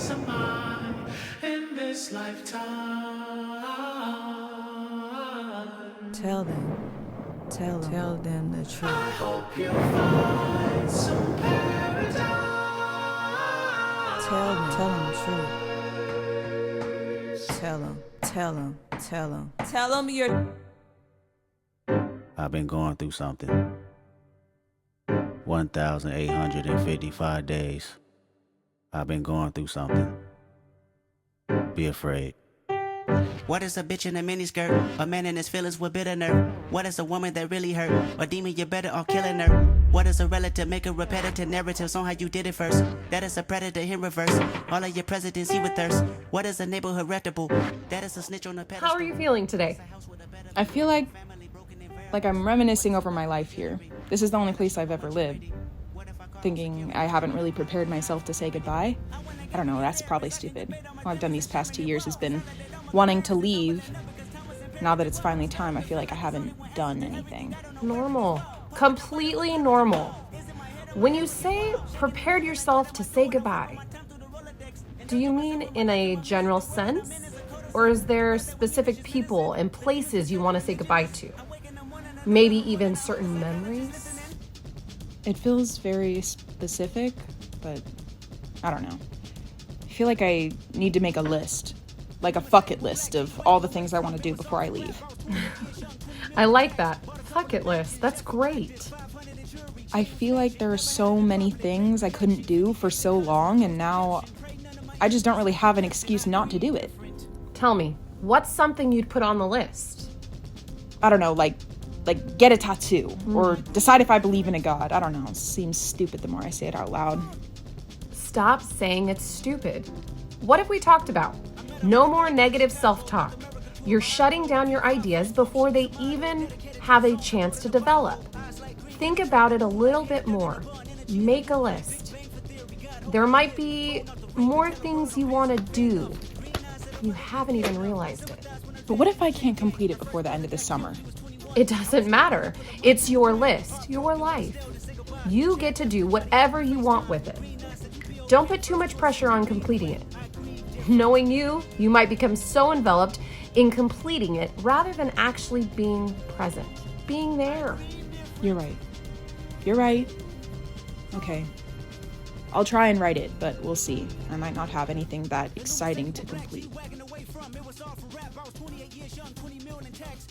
choice of mine in this lifetime. Tell them the truth. I hope you find some paradise. Tell them the truth. Tell them you're... I've been going through something. 1,855 days. I've been going through something. Be afraid. What is a bitch in a miniskirt? A man in his feelings with bitter nerve? What is a woman that really hurt? A demon, you better off killing her. What is a relative? Make a repetitive narratives on how you did it first. That is a predator in reverse. All of your presidents he with thirst. What is a neighborhood reputable? That is a snitch on a pedestal. How are you feeling today? I feel like I'm reminiscing over my life here. This is the only place I've ever lived. Thinking I haven't really prepared myself to say goodbye. I don't know, that's probably stupid. All I've done these past 2 years has been wanting to leave. Now that it's finally time, I feel like I haven't done anything. Normal. Completely normal. When you say prepared yourself to say goodbye, do you mean in a general sense? Or is there specific people and places you want to say goodbye to? Maybe even certain memories? It feels very specific, but I don't know. I feel like I need to make a list. Like a fuck it list of all the things I want to do before I leave. I like that. Fuck it list. That's great. I feel like there are so many things I couldn't do for so long, and now I just don't really have an excuse not to do it. Tell me, what's something you'd put on the list? I don't know, like get a tattoo, or decide if I believe in a god. I don't know, it seems stupid the more I say it out loud. Stop saying it's stupid. What have we talked about? No more negative self-talk. You're shutting down your ideas before they even have a chance to develop. Think about it a little bit more. Make a list. There might be more things you want to do. You haven't even realized it. But what if I can't complete it before the end of the summer? It doesn't matter. It's your list, your life. You get to do whatever you want with it. Don't put too much pressure on completing it. Knowing you might become so enveloped in completing it rather than actually being present, being there. You're right. Okay. I'll try and write it, but we'll see. I might not have anything that exciting to complete.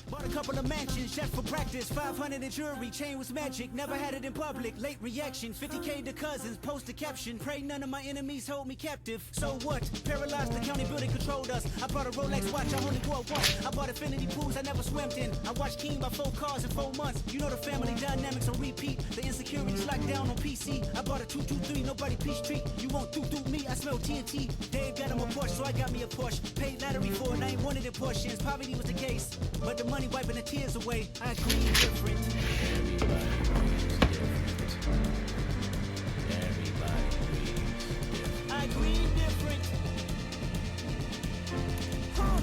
Bought a couple of mansions just for practice. 500 in jewelry, chain was magic. Never had it in public. Late reaction, 50K to cousins. Post a caption. Pray none of my enemies hold me captive. So what? Paralyzed the county building controlled us. I bought a Rolex watch, I only wore once. I bought infinity pools I never swam in. I watched King by 4 cars in 4 months. You know the family dynamics on repeat. The insecurities locked down on PC. I bought a 223, nobody peace treat. You won't do me, I smell TNT. Dave got him a Porsche, so I got me a Porsche. Paid lottery for it, I ain't wanted in portions. Poverty was the case, but the money wiping the tears away. I agree different. I agree different. Huh.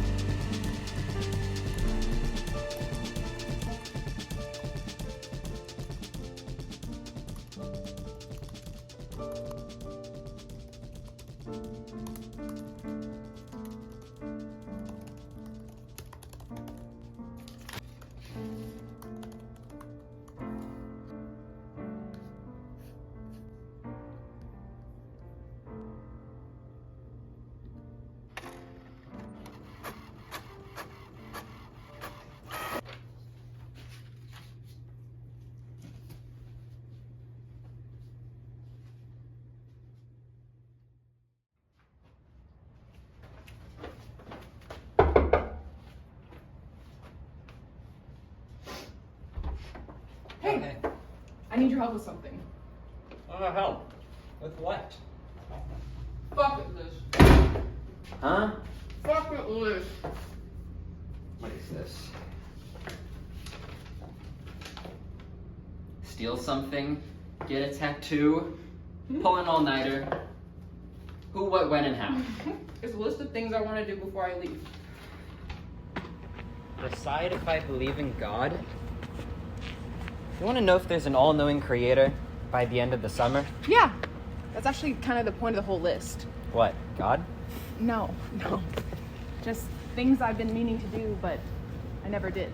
Hey, I need your help with something. Help? With what? Fuck it list. Huh? Fuck it list. What is this? Steal something? Get a tattoo? Pull an all-nighter? Who, what, when, and how? It's a list of things I want to do before I leave. Decide if I believe in God? You want to know if there's an all-knowing creator by the end of the summer? Yeah. That's actually kind of the point of the whole list. What, God? No. Just things I've been meaning to do, but I never did.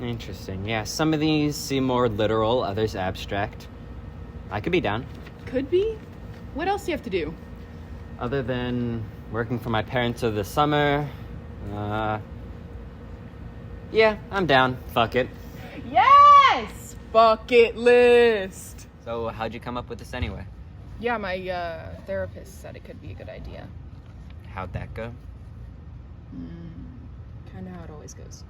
Interesting. Yeah, some of these seem more literal, others abstract. I could be down. Could be? What else do you have to do? Other than working for my parents over the summer, yeah, I'm down. Fuck it. Yes! Bucket list! So how'd you come up with this anyway? Yeah, my therapist said it could be a good idea. How'd that go? Kind of how it always goes.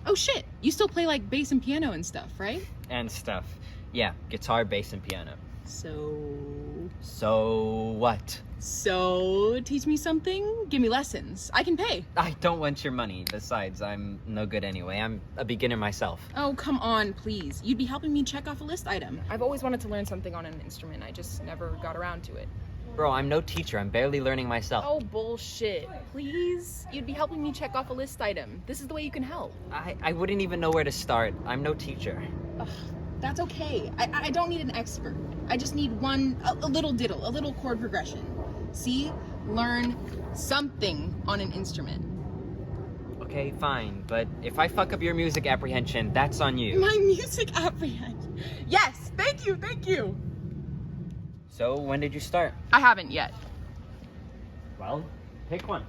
Oh shit! You still play like bass and piano and stuff, right? And stuff. Yeah, guitar, bass, and piano. So What? So, teach me something? Give me lessons. I can pay. I don't want your money. Besides, I'm no good anyway. I'm a beginner myself. Oh, come on, please. You'd be helping me check off a list item. I've always wanted to learn something on an instrument. I just never got around to it. Bro, I'm no teacher. I'm barely learning myself. Oh, bullshit. Please? You'd be helping me check off a list item. This is the way you can help. I wouldn't even know where to start. I'm no teacher. Ugh, that's okay. I don't need an expert. I just need a little diddle, a little chord progression. See? Learn something on an instrument. Okay, fine. But if I fuck up your music apprehension, that's on you. My music apprehension. Yes, thank you. So, when did you start? I haven't yet. Well, pick one.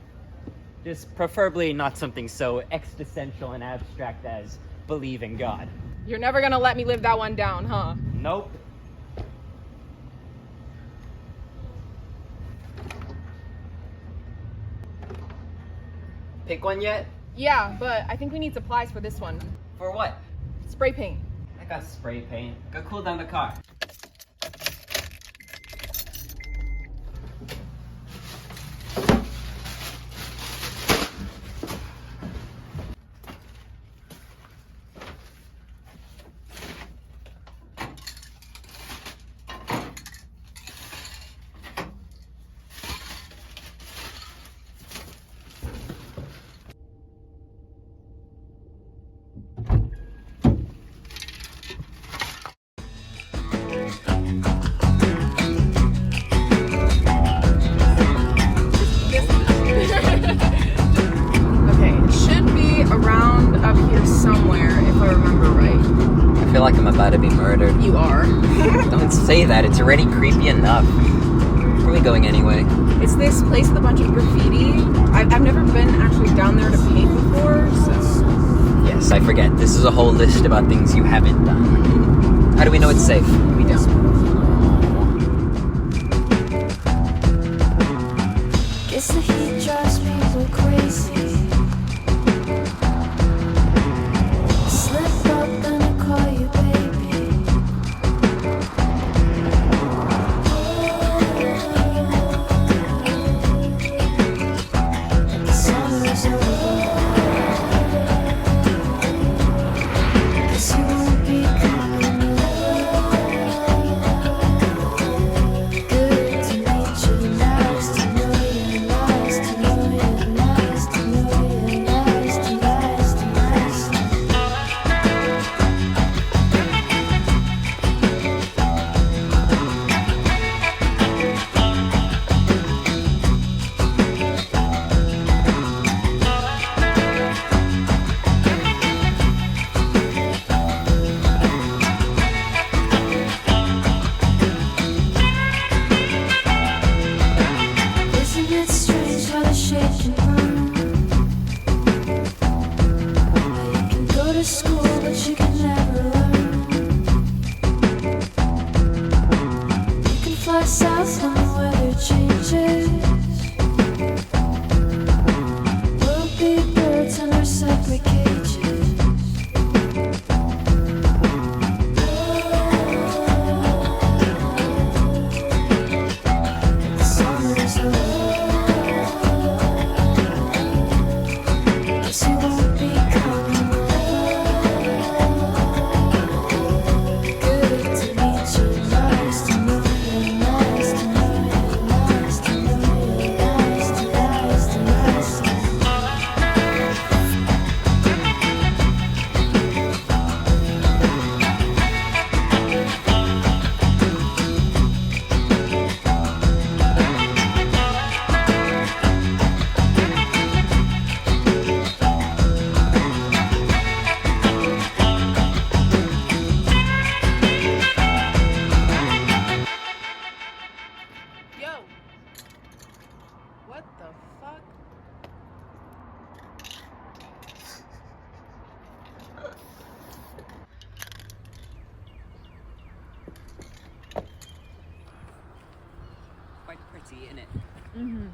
Just preferably not something so existential and abstract as believe in God. You're never gonna let me live that one down, huh? Nope. Pick one yet? Yeah, but I think we need supplies for this one. For what? Spray paint. I got spray paint. Go cool down the car. Okay, it should be around up here somewhere, if I remember right. I feel like I'm about to be murdered. You are. Don't say that. It's already creepy enough. Where are we going anyway? It's this place with a bunch of graffiti. I've never been actually down there to paint before, so... Yes, I forget. This is a whole list about things you haven't done. How do we know it's safe? We don't. Guess the heat drives people crazy. Slip up and I call you baby. The summer's over. Guess you won't be coming over. Good to meet you, nice to know you, nice to What the fuck? Quite pretty, isn't it? Mm-hmm.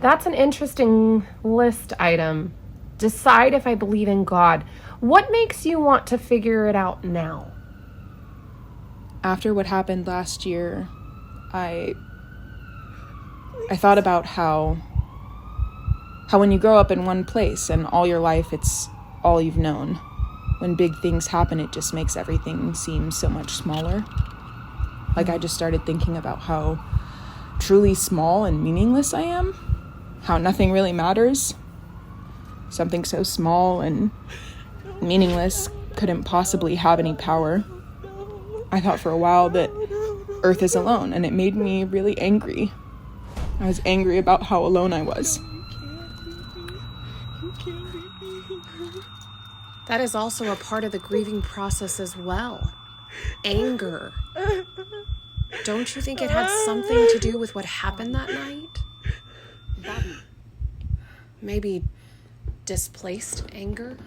That's an interesting list item. Decide if I believe in God. What makes you want to figure it out now? After what happened last year, I thought about how when you grow up in one place and all your life it's all you've known, when big things happen, it just makes everything seem so much smaller. Like, I just started thinking about how truly small and meaningless I am, how nothing really matters. Something so small and meaningless couldn't possibly have any power. I thought for a while that Earth is alone, and it made me really angry. I was angry about how alone I was. That is also a part of the grieving process as well. Anger. Don't you think it had something to do with what happened that night? Bobbi. Maybe displaced anger?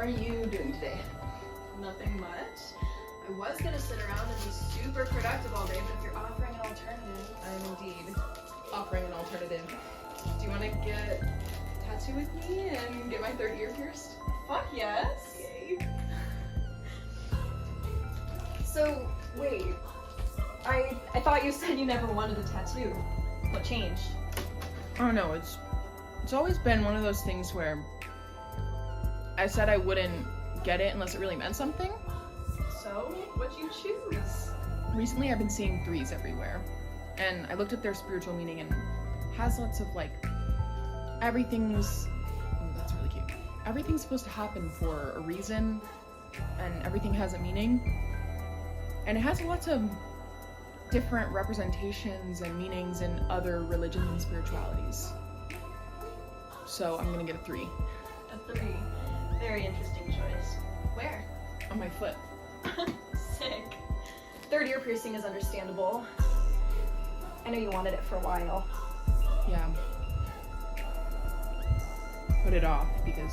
are you doing today? Nothing much. I was gonna sit around and be super productive all day, but if you're offering an alternative. I am indeed offering an alternative. Do you want to get a tattoo with me and get my third ear pierced? Fuck yes! Yay. So, wait. I thought you said you never wanted a tattoo. What changed? I don't know, it's always been one of those things where I said I wouldn't get it unless it really meant something. So, what'd you choose? Recently I've been seeing 3s everywhere, and I looked at their spiritual meaning and it has lots of like, everything's, oh that's really cute. Everything's supposed to happen for a reason, and everything has a meaning. And it has lots of different representations and meanings in other religions and spiritualities. So I'm gonna get a 3. A 3. Very interesting choice. Where? On my foot. Sick. Third ear piercing is understandable. I know you wanted it for a while. Yeah. Put it off because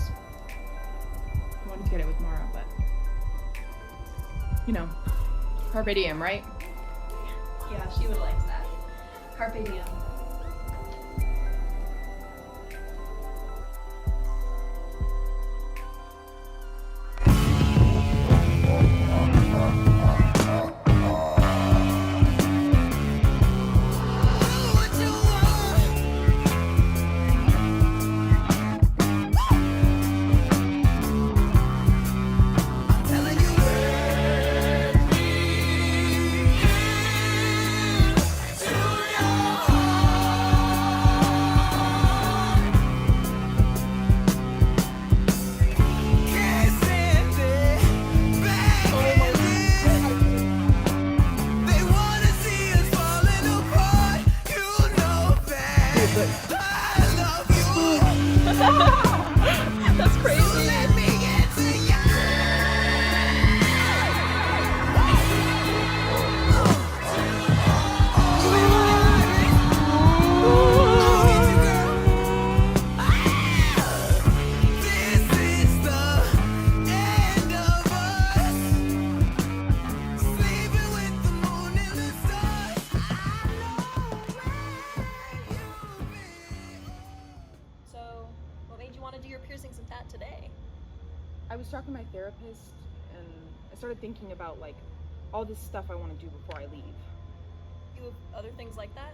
I wanted to get it with Mara, but you know, carpe diem, right? Yeah, she would like that. Carpe diem. That's crazy. So, what made you want to do your piercings and that today? I was talking to my therapist and I started thinking about like all this stuff I want to do before I leave. You have other things like that?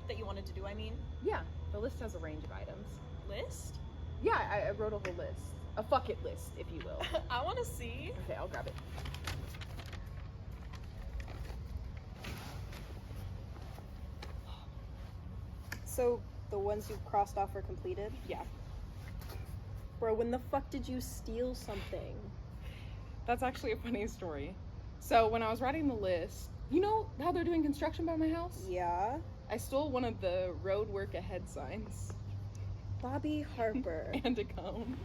That you wanted to do, I mean? Yeah, the list has a range of items. List? Yeah, I wrote a whole list. A fuck it list, if you will. I want to see. Okay, I'll grab it. So, the ones you crossed off are completed? Yeah. Bro, when the fuck did you steal something? That's actually a funny story. So when I was writing the list, you know how they're doing construction by my house? Yeah? I stole one of the road work ahead signs. Bobbi Harper. And a cone.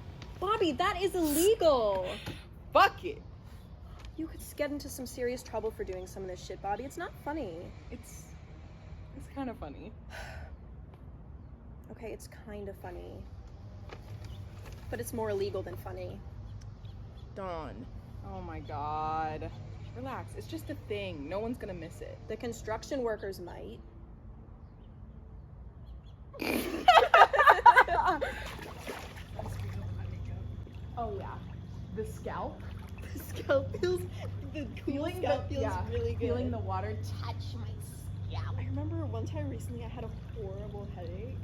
Bobbi, that is illegal! Fuck it! You could get into some serious trouble for doing some of this shit, Bobbi. It's not funny. It's kind of funny. Okay, it's kind of funny. But it's more illegal than funny. Dawn. Oh my god. Relax, it's just a thing. No one's gonna miss it. The construction workers might. Oh yeah. The scalp. The scalp feels... The Feeling scalp feels really good. Feeling the water touch my scalp. I remember one time recently I had a horrible headache.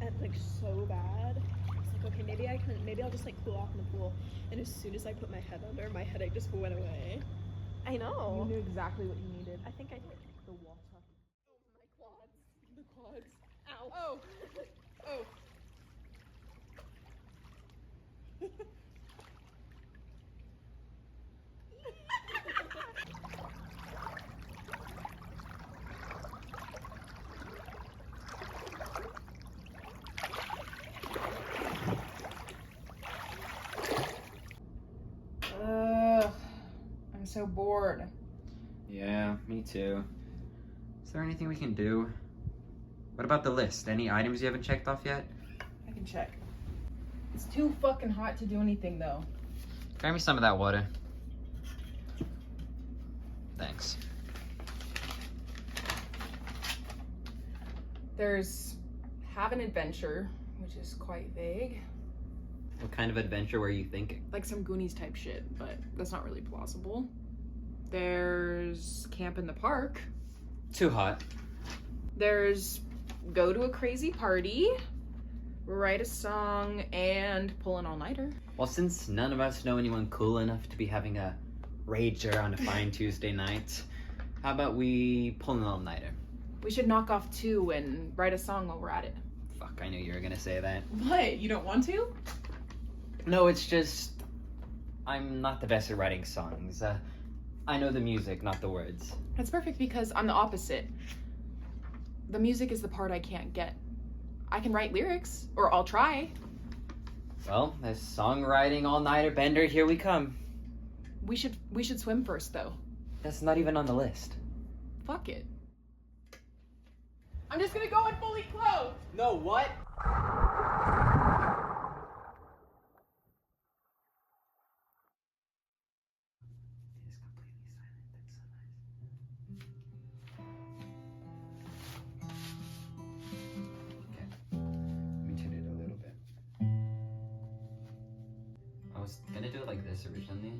And like so bad. I was like, okay, maybe I'll just like cool off in the pool. And as soon as I put my head under, my headache just went away. I know. You knew exactly what you needed. I think I did. The wall tuck. Oh, my quads. The quads. Ow. Oh. Oh. I'm so bored. Yeah, me too. Is there anything we can do? What about the list? Any items you haven't checked off yet? I can check. It's too fucking hot to do anything though. Grab me some of that water. Thanks. There's have an adventure, which is quite vague. What kind of adventure were you thinking? Like some Goonies type shit, but that's not really plausible. There's camp in the park. Too hot. There's go to a crazy party, write a song, and pull an all-nighter. Well, since none of us know anyone cool enough to be having a rager on a fine Tuesday night, how about we pull an all-nighter? We should knock off 2 and write a song while we're at it. Fuck, I knew you were gonna say that. What? You don't want to? No, it's just... I'm not the best at writing songs. I know the music, not the words. That's perfect because I'm the opposite. The music is the part I can't get. I can write lyrics, or I'll try. Well, as songwriting all-nighter bender, here we come. We should swim first, though. That's not even on the list. Fuck it. I'm just gonna go in fully clothed. No, what? I was gonna do it like this originally,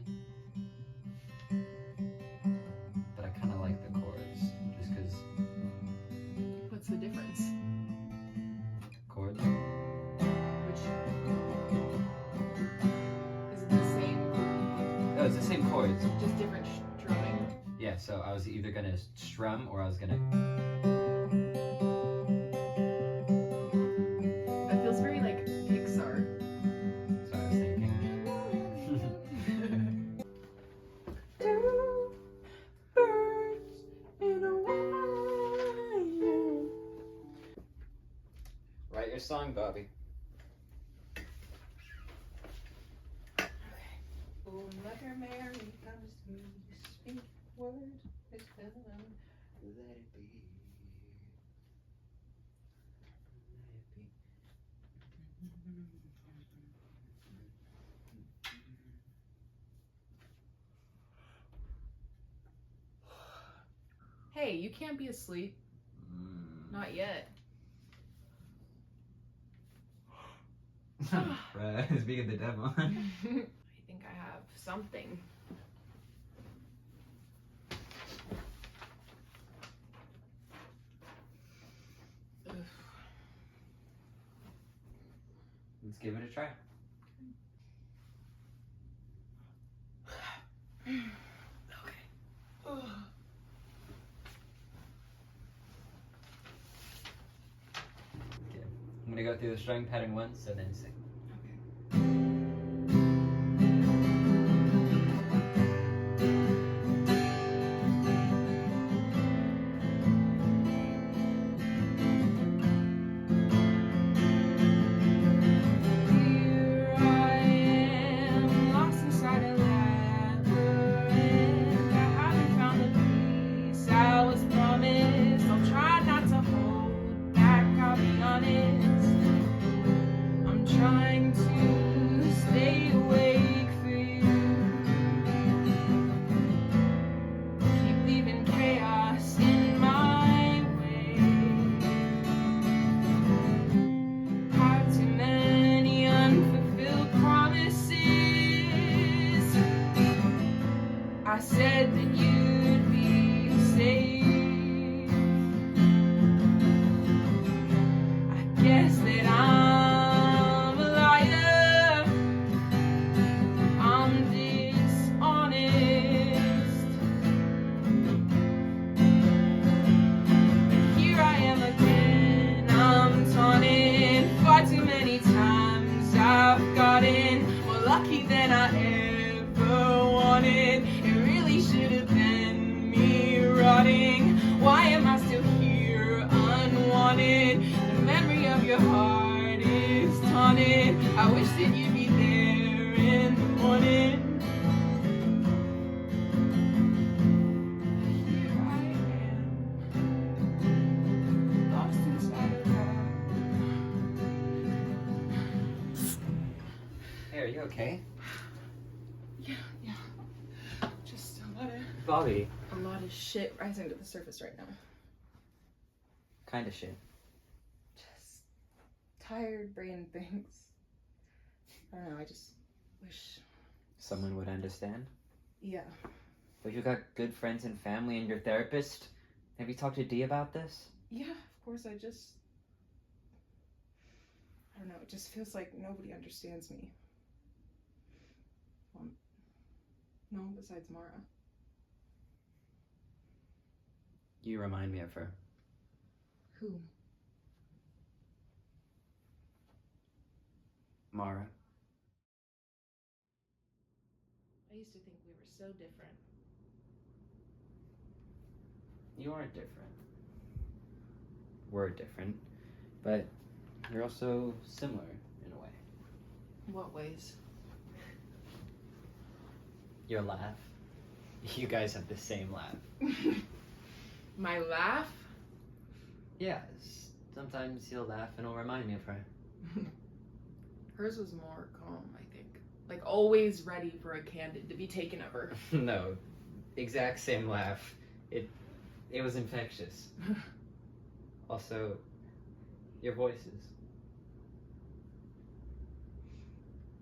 but I kind of like the chords, just because What's the difference? chords. Which is it the same? No, it's the same chords. Just different strumming. Yeah, so I was either gonna strum or I was gonna. That feels very like Pixar. So I was thinking. Write your song, Bobby. Oh, Mother Mary comes to me, speak words, it's let it be. Hey, you can't be asleep. Not yet. Right, speak of the devil. I think I have something. Ugh. Let's give it a try. Okay, I'm gonna go through the strumming pattern once and then sing. Here I am, lost inside a labyrinth. I haven't found the peace I was promised. I'll try not to hold back, I'll be honest. I'm trying to stay awake for you. Keep leaving chaos in my way. Have too many unfulfilled promises. I said that you'd be safe. I guess that I'm a liar. I'm dishonest. Here I am again. I'm taunted far too many times. I've gotten more lucky than I ever wanted. It really should have been me rotting. Why am I still here unwanted? The memory of your heart is taunted. I wish that you'd be there in the morning. Here I am, lost inside a labyrinth. Hey, are you okay? Bobbi. A lot of shit rising to the surface right now. Kind of shit. Just tired brain things. I don't know, I just wish... Someone would understand? Yeah. But you got good friends and family and your therapist. Have you talked to Dee about this? Yeah, of course, I don't know, it just feels like nobody understands me. No, besides Mara. You remind me of her. Who? Mara. I used to think we were so different. You are different. We're different. But you're also similar in a way. What ways? Your laugh. You guys have the same laugh. My laugh? Yes. Sometimes you'll laugh and it'll remind me of her. Hers was more calm, I think. Like always ready for a candid to be taken of her. No. Exact same laugh. It was infectious. Also, your voices.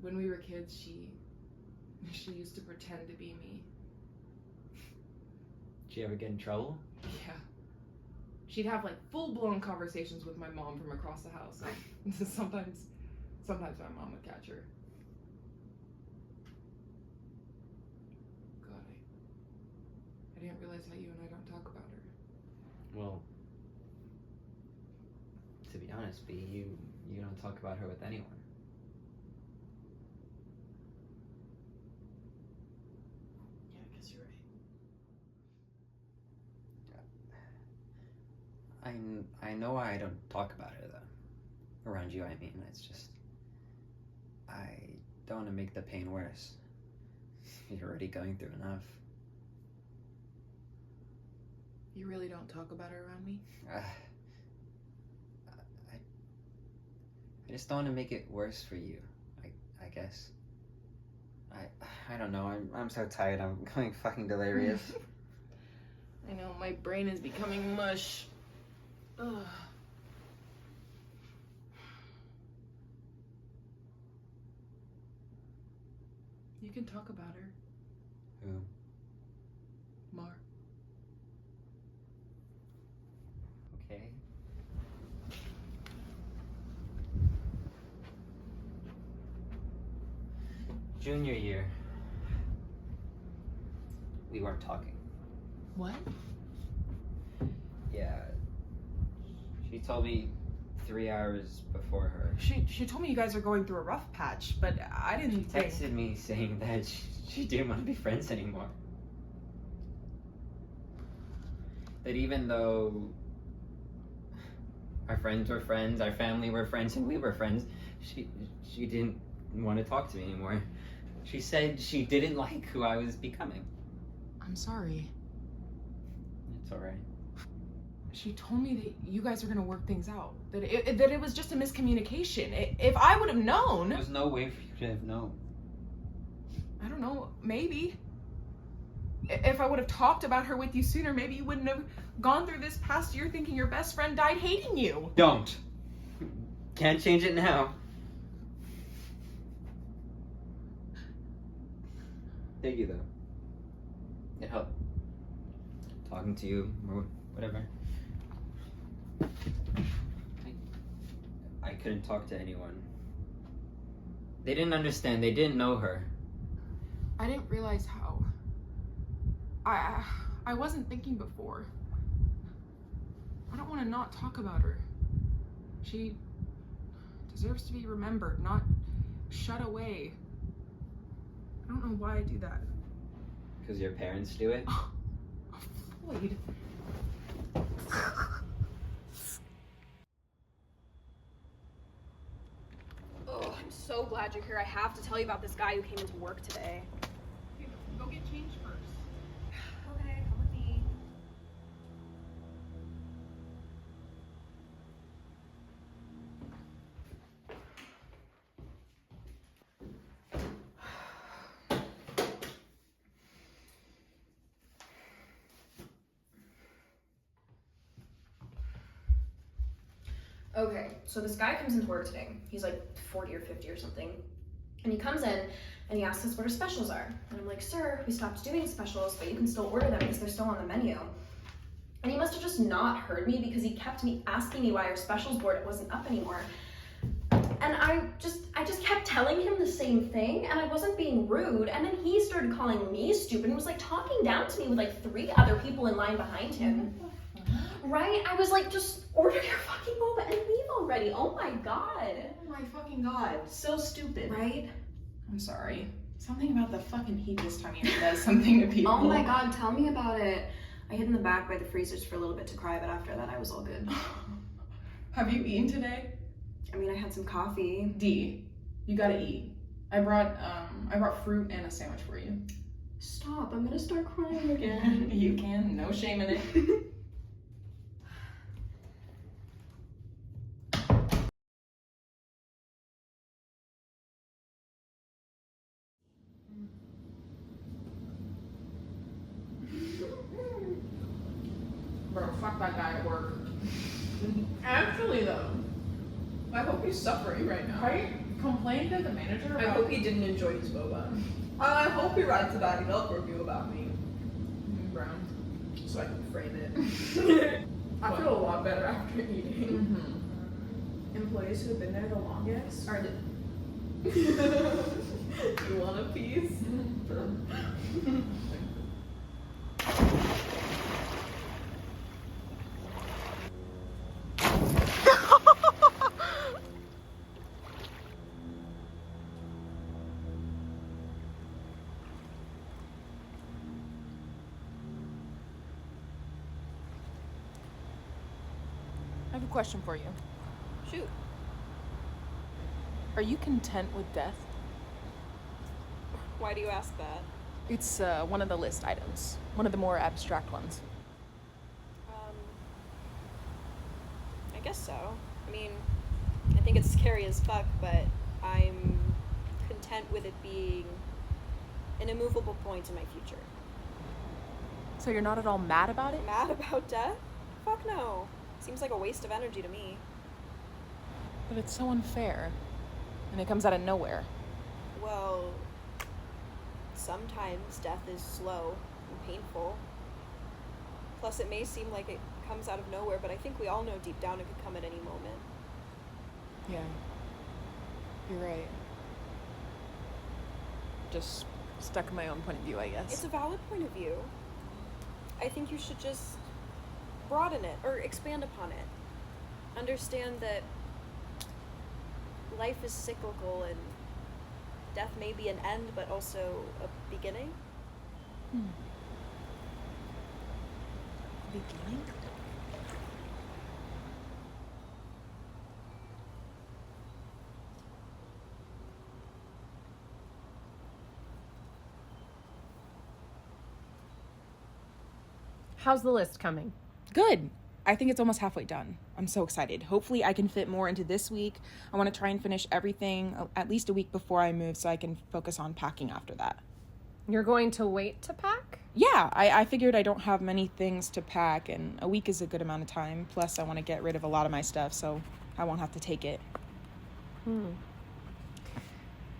When we were kids, she used to pretend to be me. Did you ever get in trouble? Yeah. She'd have like full-blown conversations with my mom from across the house. Sometimes my mom would catch her. God, I didn't realize how you and I don't talk about her. Well, to be honest, B, you don't talk about her with anyone. Yeah, I guess you're right. I know I don't talk about her, though. Around you, I mean. It's just... I don't want to make the pain worse. You're already going through enough. You really don't talk about her around me? I just don't want to make it worse for you, I guess. I don't know, I'm so tired, I'm going fucking delirious. I know, my brain is becoming mush. Ugh. You can talk about her. Who? Mar. Okay. Junior year. We weren't talking. What? Yeah. She told me 3 hours before her. She told me you guys are going through a rough patch, but I didn't think... Texted me saying that she didn't want to be friends anymore. That even though our friends were friends, our family were friends, and we were friends, she didn't want to talk to me anymore. She said she didn't like who I was becoming. I'm sorry. It's alright. She told me that you guys are gonna work things out. That it was just a miscommunication. If I would have known... There's no way for you to have known. I don't know, maybe. If I would have talked about her with you sooner, maybe you wouldn't have gone through this past year thinking your best friend died hating you. Don't. Can't change it now. Thank you, though. It helped. Talking to you, or whatever. I couldn't talk to anyone. They didn't understand. They didn't know her. I didn't realize how. I wasn't thinking before. I don't want to not talk about her. She deserves to be remembered, not shut away. I don't know why I do that. Because your parents do it? Floyd. Oh, I'm so glad you're here. I have to tell you about this guy who came into work today. Okay, go get changed first. Okay, come with me. Okay, so this guy comes into work today. He's like 40 or 50 or something. And he comes in and he asks us what our specials are. And I'm like, sir, we stopped doing specials, but you can still order them because they're still on the menu. And he must have just not heard me because he kept asking me why our specials board wasn't up anymore. And I just kept telling him the same thing, and I wasn't being rude. And then he started calling me stupid and was like talking down to me with like 3 other people in line behind him. Right? I was like, just order your fucking boba and leave already. Oh my god. Oh my fucking god. So stupid. Right? I'm sorry. Something about the fucking heat this time of year does something to people. Oh my god, tell me about it. I hid in the back by the freezers for a little bit to cry, but after that I was all good. Have you eaten today? I mean, I had some coffee. D, you gotta eat. I brought fruit and a sandwich for you. Stop, I'm gonna start crying again. You can, no shame in it. Bro, fuck that guy at work. Actually, though, I hope he's suffering right now. Right? Complain to the manager I hope he didn't enjoy his boba. I hope he writes a bad Yelp review about me. Brown. So I can frame it. I feel a lot better after eating. Mm-hmm. Employees who have been there the longest are the... You want a piece? I have a question for you. Shoot. Are you content with death? Why do you ask that? It's one of the list items. One of the more abstract ones. I guess so. I mean, I think it's scary as fuck, but I'm content with it being an immovable point in my future. So you're not at all mad about it? Mad about death? Fuck no. Seems like a waste of energy to me. But it's so unfair. And it comes out of nowhere. Well, sometimes death is slow and painful. Plus, it may seem like it comes out of nowhere, but I think we all know deep down it could come at any moment. Yeah. You're right. Just stuck in my own point of view, I guess. It's a valid point of view. I think you should just broaden it or expand upon it. Understand that life is cyclical and death may be an end but also a beginning. Beginning? How's the list coming? Good. I think it's almost halfway done. I'm so excited. Hopefully I can fit more into this week. I want to try and finish everything at least a week before I move so I can focus on packing after that. You're going to wait to pack? Yeah, I figured I don't have many things to pack and a week is a good amount of time. Plus I want to get rid of a lot of my stuff so I won't have to take it.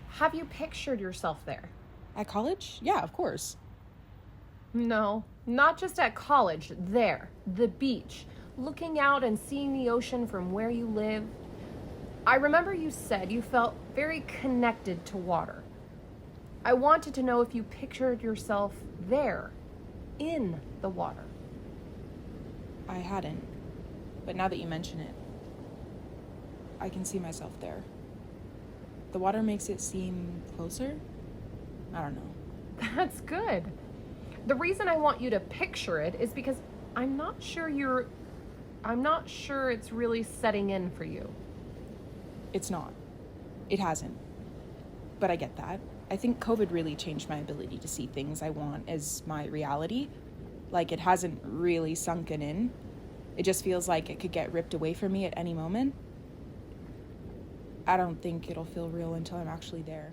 Have you pictured yourself there? At college? Yeah, of course. No, not just at college. There, the beach, looking out and seeing the ocean from where you live. I remember you said you felt very connected to water. I wanted to know if you pictured yourself there, in the water. I hadn't, but now that you mention it, I can see myself there. The water makes it seem closer? I don't know. That's good. The reason I want you to picture it is because I'm not sure it's really setting in for you. It's not. It hasn't. But I get that. I think COVID really changed my ability to see things I want as my reality. Like it hasn't really sunken in. It just feels like it could get ripped away from me at any moment. I don't think it'll feel real until I'm actually there.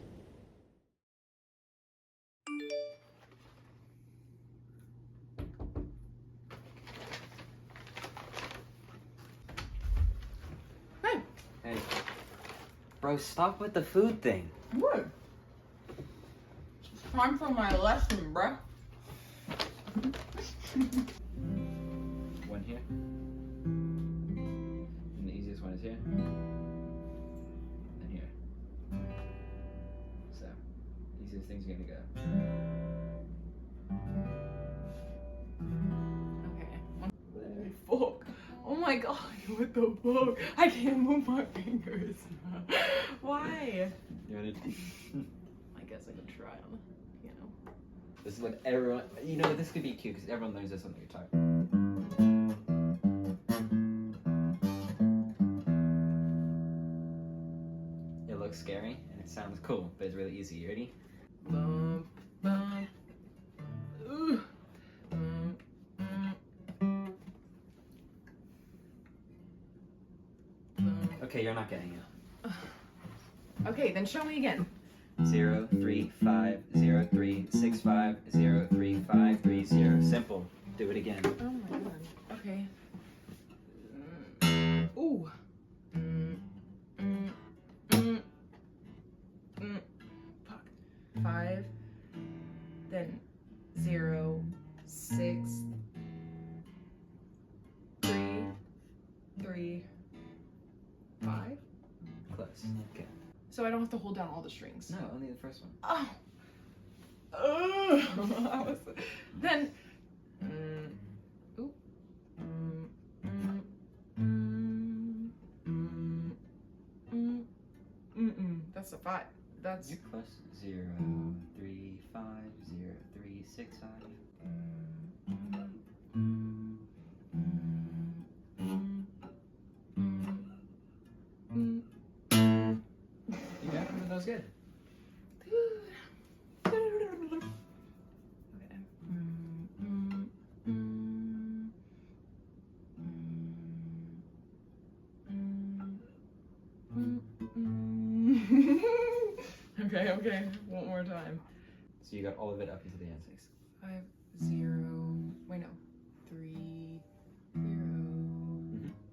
Bro, stop with the food thing. What? It's time for my lesson, bruh. One here. And the easiest one is here. And here. So, easiest thing's gonna go. Okay. Fuck. Oh my god, what the fuck? I can't move my fingers. Why? You wanna... I guess I could try on, you know. This is what everyone... You know, this could be cute because everyone learns this on the guitar. It looks scary and it sounds cool, but it's really easy. You ready? Bum, bum. Ugh. Okay, you're not getting it. Okay, then show me again. 0 3 5 0 3 6 5 0 3 5 3 0. Simple. Do it again. Oh my god. Okay. Ooh. Fuck. 5. Then 0 6 3 3 5. Close. Okay. So I don't have to hold down all the strings. No, only the first one. Oh. Then. Ooh. That's a 5. That's. You're close. 0 3 5 0 3 6 5. You got it? That was good. Okay. One more time. So you got all of it up into the end 6. 5 0. Wait, no. 3 0.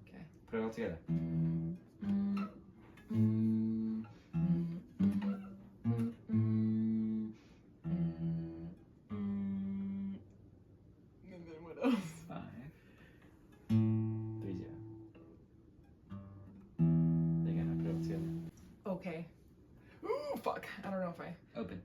Okay. Put it all together. And then what else? 5 3 0. There you go. Now put it all together. Okay. Ooh, fuck. I don't know if I. Open.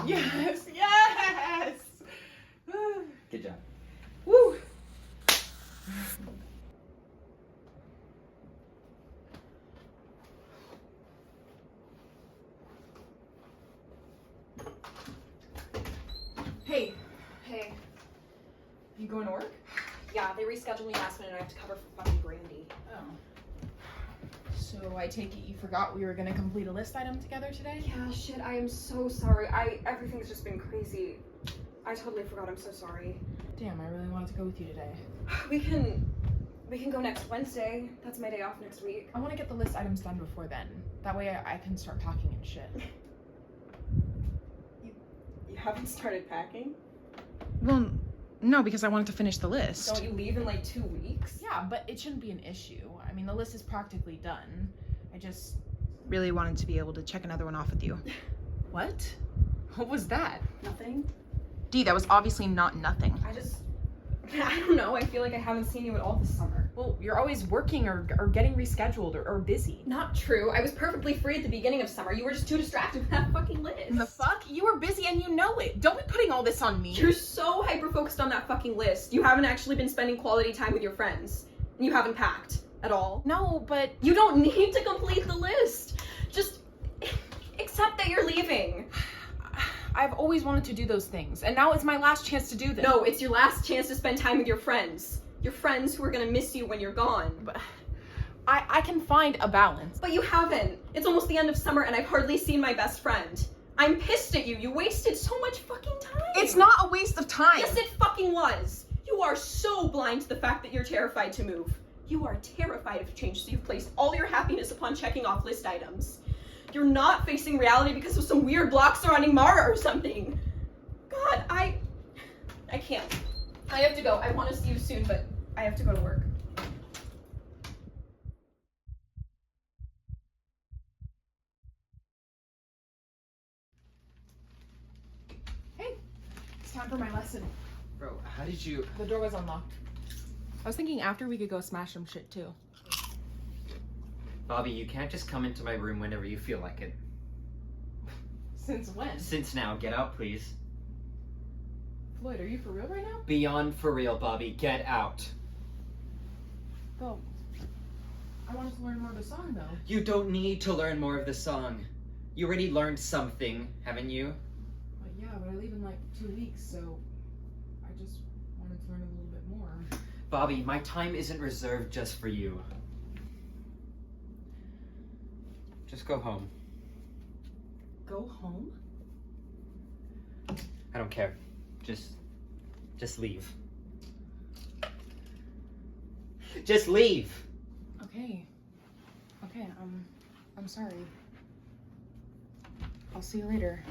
Yes! Good job. Woo! Hey, Hey. you going to work? Yeah, they rescheduled me last minute and I have to cover for fucking Brandy. Oh. So I take it you forgot we were gonna complete a list item together today? Yeah, shit, I am so sorry. Everything's just been crazy. I totally forgot, I'm so sorry. Damn, I really wanted to go with you today. We can go next Wednesday. That's my day off next week. I want to get the list items done before then. That way I can start packing and shit. You haven't started packing? Well, no, because I wanted to finish the list. Don't you leave in like 2 weeks? Yeah, but it shouldn't be an issue. I mean, the list is practically done. I just really wanted to be able to check another one off with you. What? What was that? Nothing. Dee, that was obviously not nothing. I don't know. I feel like I haven't seen you at all this summer. Well, you're always working or getting rescheduled or busy. Not true. I was perfectly free at the beginning of summer. You were just too distracted with that fucking list. The fuck? You were busy and you know it. Don't be putting all this on me. You're so hyper-focused on that fucking list. You haven't actually been spending quality time with your friends. And you haven't packed at all. No, but... You don't need to complete the list. Just accept that you're leaving. I've always wanted to do those things, and now it's my last chance to do them. No, it's your last chance to spend time with your friends. Your friends who are gonna miss you when you're gone. But I can find a balance. But you haven't. It's almost the end of summer and I've hardly seen my best friend. I'm pissed at you. You wasted so much fucking time. It's not a waste of time. Yes, it fucking was. You are so blind to the fact that you're terrified to move. You are terrified of change, so you've placed all your happiness upon checking off list items. you're not facing reality because of some weird block surrounding Mara or something. God, I can't. I have to go. I want to see you soon, but I have to go to work. Hey, it's time for my lesson. Bro, how did you... The door was unlocked. I was thinking after we could go smash some shit too. Bobbi, you can't just come into my room whenever you feel like it. Since when? Since now, get out, please. Floyd, are you for real right now? Beyond for real, Bobbi, get out. Well, I wanted to learn more of the song though. You don't need to learn more of the song. You already learned something, haven't you? Well, yeah, but I leave in like 2 weeks, so I just wanted to learn a little bit more. Bobbi, my time isn't reserved just for you. Just go home. Go home? I don't care. Just leave. Just leave! Okay. Okay, I'm sorry. I'll see you later.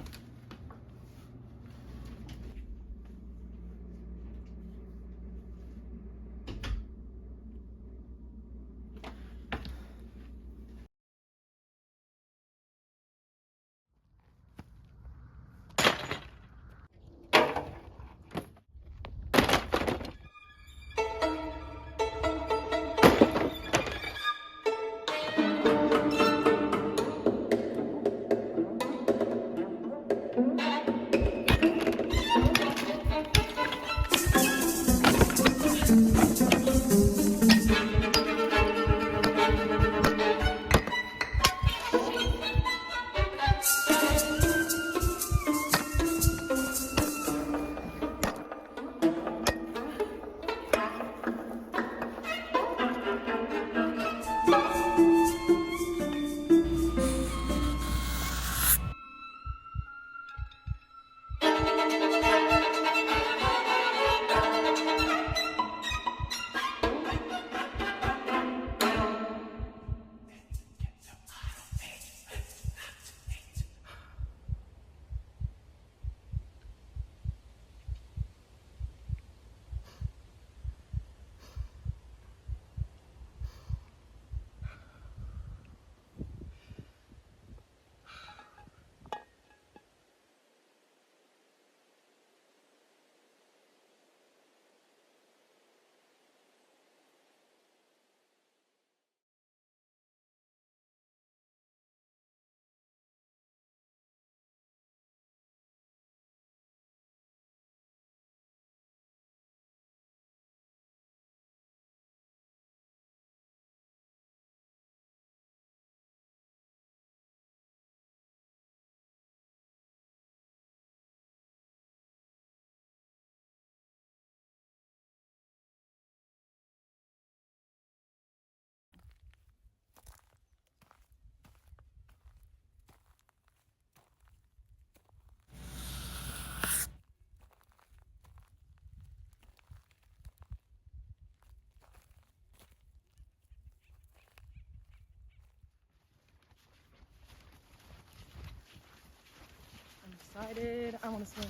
Excited. I want to swim.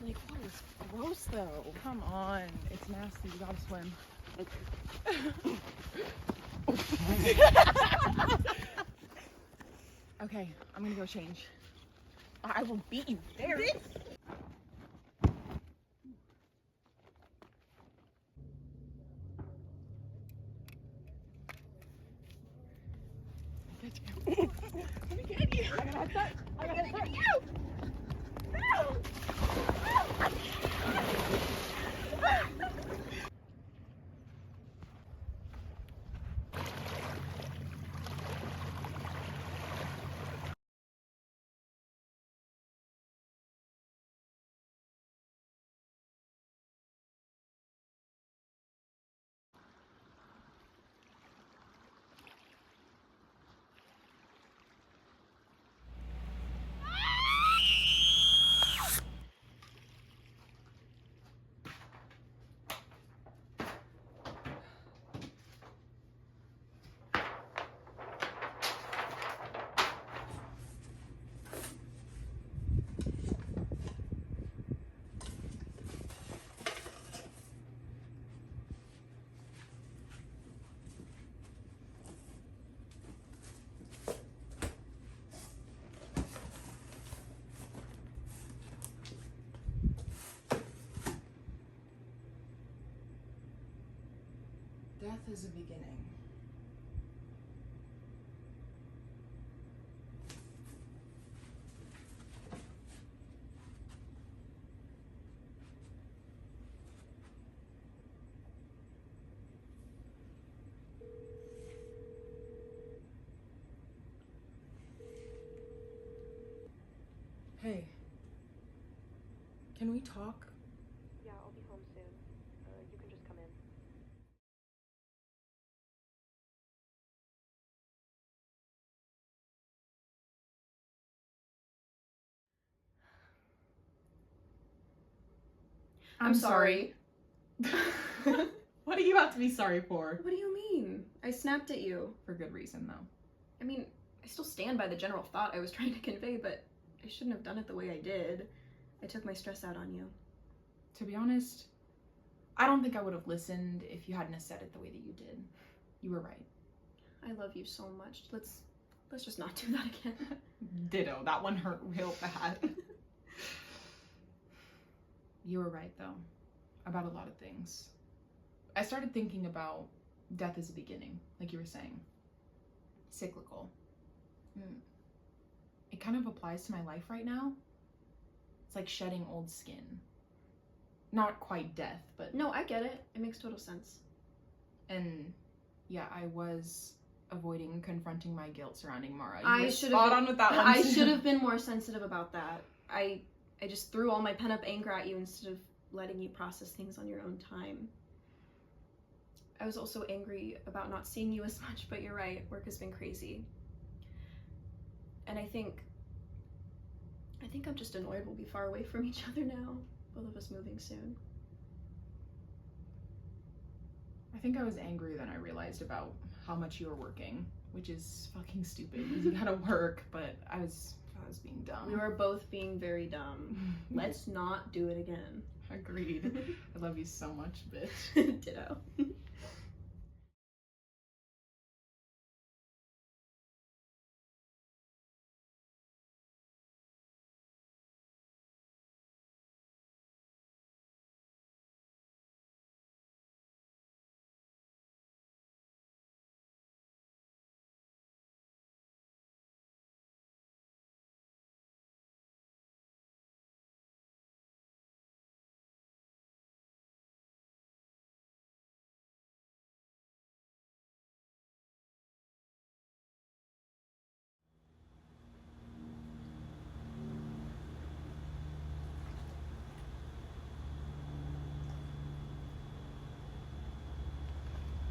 Like, what is gross though? Come on. It's nasty. You gotta swim. Okay, I'm gonna go change. I will beat you there. Let me get you. I gotta touch. I gotta touch you. No. Death is a beginning. Hey, can we talk? Yeah, I'll be home soon. You can just come in. I'm sorry. What are you about to be sorry for? What do you mean? I snapped at you. For good reason, though. I mean, I still stand by the general thought I was trying to convey, but I shouldn't have done it the way I did. I took my stress out on you. To be honest, I don't think I would have listened if you hadn't have said it the way that you did. You were right. I love you so much. Let's just not do that again. Ditto. That one hurt real bad. You were right, though, about a lot of things. I started thinking about death as a beginning, like you were saying. Cyclical. It kind of applies to my life right now. It's like shedding old skin. Not quite death, but... No, I get it. It makes total sense. And yeah, I was avoiding confronting my guilt surrounding Mara. You I were should spot have on with that one. I should have been more sensitive about that. I just threw all my pent-up anger at you instead of letting you process things on your own time. I was also angry about not seeing you as much, but you're right, work has been crazy. And I think I'm just annoyed we'll be far away from each other now, both of us moving soon. I think I was angrier than I realized about how much you were working, which is fucking stupid because you gotta work, but I was being dumb. We were both being very dumb. Let's not do it again. Agreed. I love you so much, bitch. Ditto.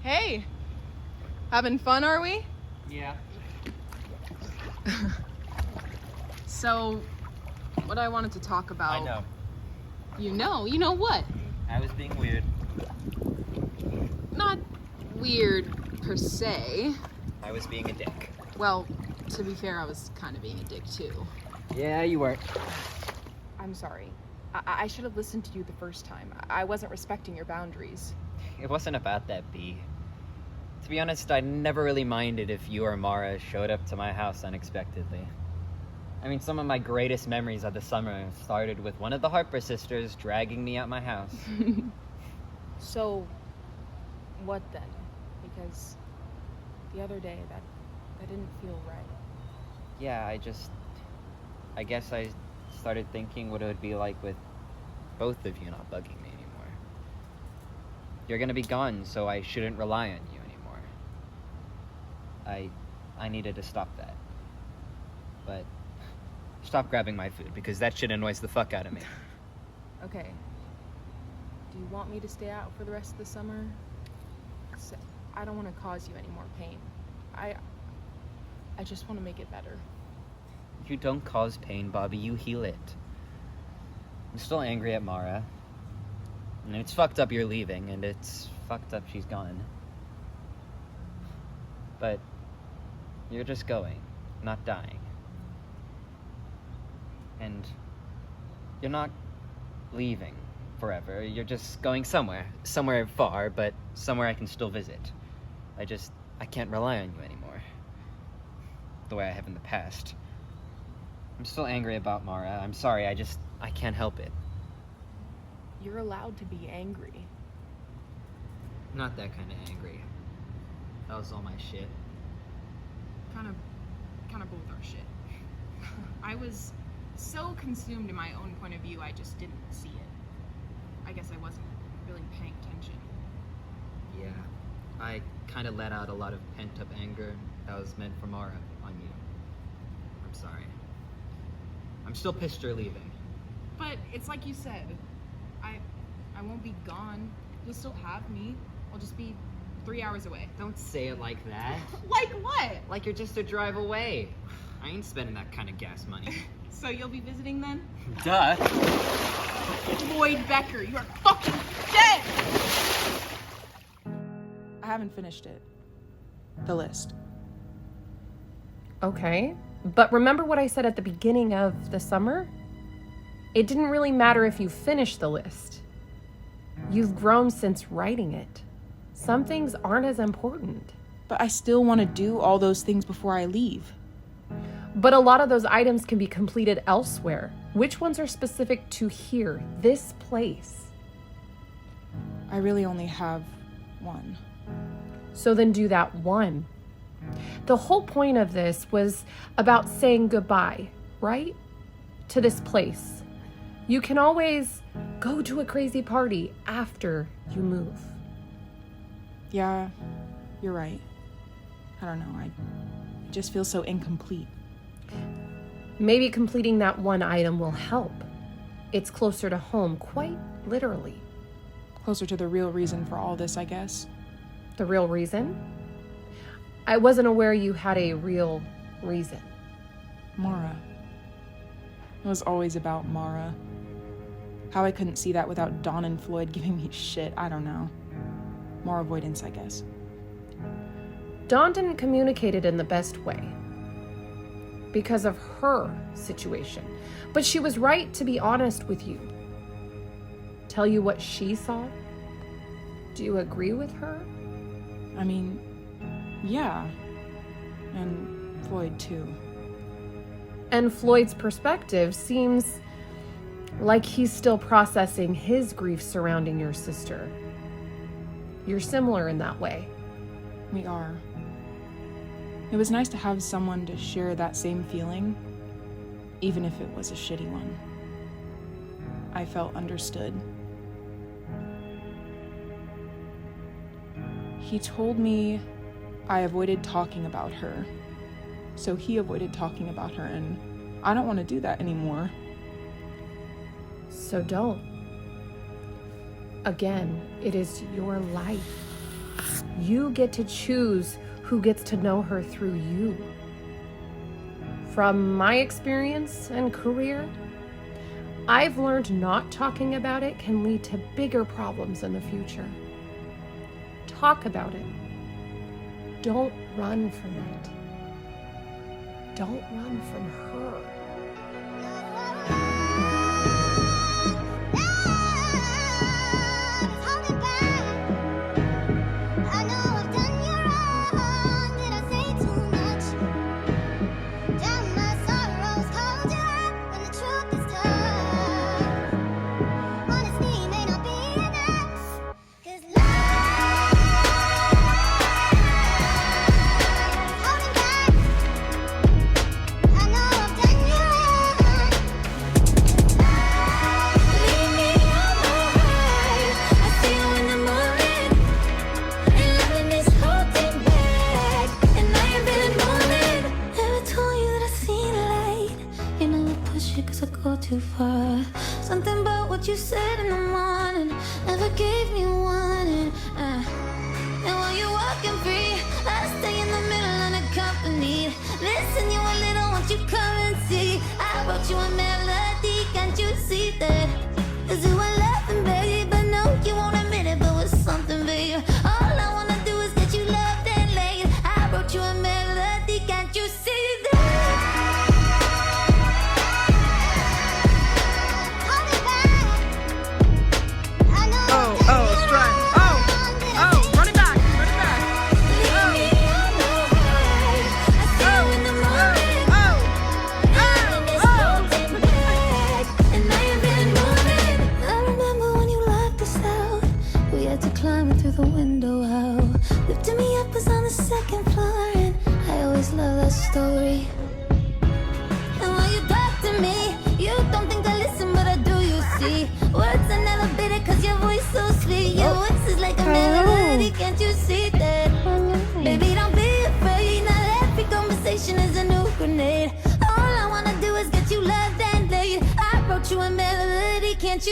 Hey, having fun, are we? Yeah. So, what I wanted to talk about... I know. You know what? I was being weird. Not weird, per se. I was being a dick. Well, to be fair, I was kind of being a dick, too. Yeah, you were. I'm sorry. I should have listened to you the first time. I wasn't respecting your boundaries. It wasn't about that, B. To be honest, I never really minded if you or Mara showed up to my house unexpectedly. I mean, some of my greatest memories of the summer started with one of the Harper sisters dragging me out my house. So, what then? Because the other day, that didn't feel right. Yeah, I guess I started thinking what it would be like with both of you not bugging me anymore. You're gonna be gone, so I shouldn't rely on you anymore. I needed to stop that. But stop grabbing my food, because that shit annoys the fuck out of me. Okay. Do you want me to stay out for the rest of the summer? I don't want to cause you any more pain. I just want to make it better. You don't cause pain, Bobby, you heal it. I'm still angry at Mara. And it's fucked up you're leaving, and it's fucked up she's gone. But you're just going, not dying. And you're not leaving forever. You're just going somewhere far, but somewhere I can still visit. I can't rely on you anymore. The way I have in the past. I'm still angry about Mara. I'm sorry, I can't help it. You're allowed to be angry. Not that kind of angry. That was all my shit. Kind of both our shit. I was so consumed in my own point of view, I just didn't see it. I guess I wasn't really paying attention. Yeah, I kind of let out a lot of pent-up anger that was meant for Mara on you. I'm sorry. I'm still pissed you're leaving. But it's like you said, I won't be gone. You'll still have me. I'll just be 3 hours away. Don't say it like that. Like what? Like you're just a drive away. I ain't spending that kind of gas money. So you'll be visiting then? Duh. Floyd Bekker, you are fucking dead! I haven't finished it. The list. Okay, but remember what I said at the beginning of the summer? It didn't really matter if you finished the list. You've grown since writing it. Some things aren't as important. But I still want to do all those things before I leave. But a lot of those items can be completed elsewhere. Which ones are specific to here, this place? I really only have one. So then do that one. The whole point of this was about saying goodbye, right? To this place. You can always go to a crazy party after you move. Yeah, you're right. I don't know, I just feel so incomplete. Maybe completing that one item will help. It's closer to home, quite literally. Closer to the real reason for all this, I guess. The real reason? I wasn't aware you had a real reason. Mara. It was always about Mara. How I couldn't see that without Dawn and Floyd giving me shit, I don't know. More avoidance, I guess. Dawn didn't communicate it in the best way because of her situation. But she was right to be honest with you. Tell you what she saw? Do you agree with her? I mean, yeah. And Floyd, too. And Floyd's perspective seems like he's still processing his grief surrounding your sister. You're similar in that way. We are. It was nice to have someone to share that same feeling, even if it was a shitty one. I felt understood. He told me I avoided talking about her, so he avoided talking about her, and I don't want to do that anymore. So don't. Again, it is your life. You get to choose who gets to know her through you. From my experience and career, I've learned not talking about it can lead to bigger problems in the future. Talk about it. Don't run from it. Don't run from her. Too far. Something about what you said in the morning never gave me warning. And while you're walking free, I stay in the middle unaccompanied. Listen, you a little, won't you come and see? I wrote you a melody, can't you see that? 'Cause you were laughing, babe, I know you won't admit it, but it was something, babe. All I wanna do is get you loved and laid. I wrote you a melody, can't you see that?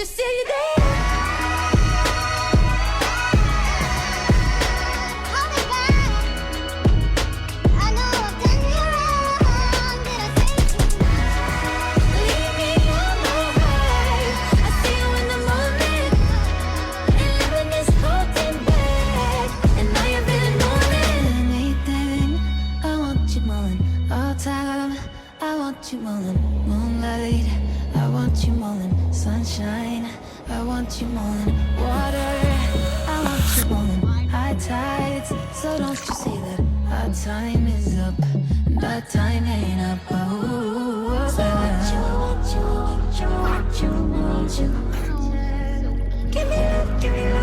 you see you there? Leave me on my ride. I see you in the morning, and living is holding back. And now you're feeling morning. Anything, I want you more all time. I want you more than moonlight. I want you more than sunshine. I want you more than water. I want you more than high tides. So don't you see that our time is up and our time ain't up? Oh, so want you. Give me love, give me love.